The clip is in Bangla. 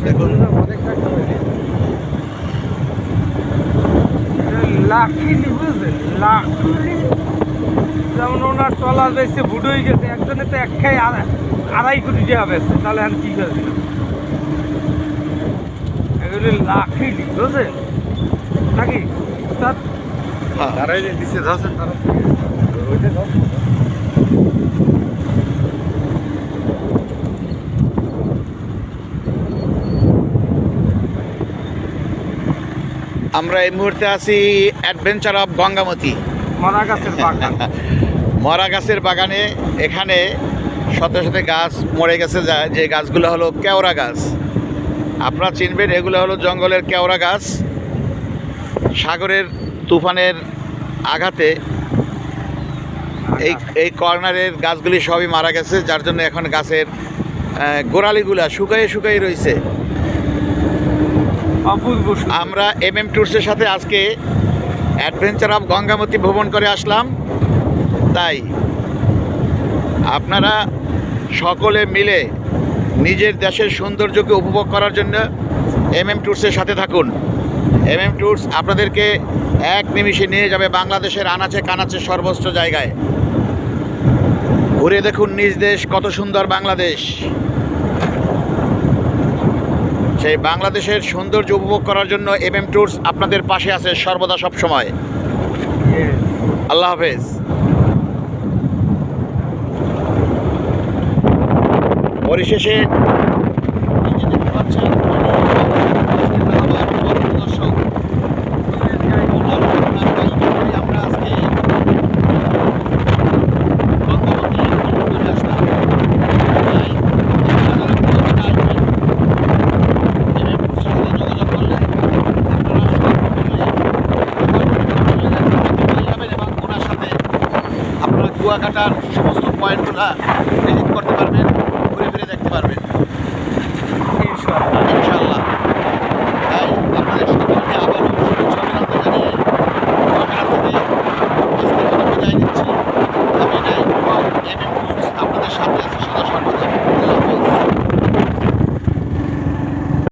দেখুন লাকিলি বুঝলেন, লাকিলি যেমন ওনার ট্রলার বেশি বুড়ো হয়ে গেছে, একজনে তো এক খাই 2.5 কোটি টাকা বেচছে, তাহলে আমি কি করছি? এগুলি লাকিলি বুঝলেন নাকি স্যার? তারাই নিচে ধরছেন তারা আমরা এই মুহূর্তে আছি অ্যাডভেঞ্চার অফ গঙ্গামতি মরা গাছের বাগান। মরা গাছের বাগানে। এখানে শত শত গাছ মরে গেছে, যে গাছগুলো হলো কেওড়া গাছ। আপনারা চিনবেন, এগুলো হলো জঙ্গলের কেওড়া গাছ। সাগরের তুফানের আঘাতে এই কর্নারের গাছগুলি সবই মারা গেছে, যার জন্য এখন গাছের গোড়ালিগুলা শুকাই রয়েছে। আমরা ট্যুরসের সাথে আজকে অ্যাডভেঞ্চার অফ গঙ্গামতি ভ্রমণ করে আসলাম। তাই আপনারা সকলে মিলে নিজের দেশের সৌন্দর্যকে উপভোগ করার জন্য ট্যুরসের সাথে থাকুন। ট্যুরস আপনাদেরকে এক নিমিষে নিয়ে যাবে বাংলাদেশের আনাচে কানাচে সর্বোচ্চ জায়গায়। ঘুরে দেখুন নিজ দেশ কত সুন্দর বাংলাদেশ। সেই বাংলাদেশের সৌন্দর্য উপভোগ করার জন্য ট্যুরস আপনাদের পাশে আছে সর্বদা সব সময়। আল্লাহ হাফেজ। পরিশেষে দেখতে পাচ্ছেন আমরা আজকে কুয়াকাটার সমস্ত পয়েন্টগুলো ভিজিট করতে পারবেন।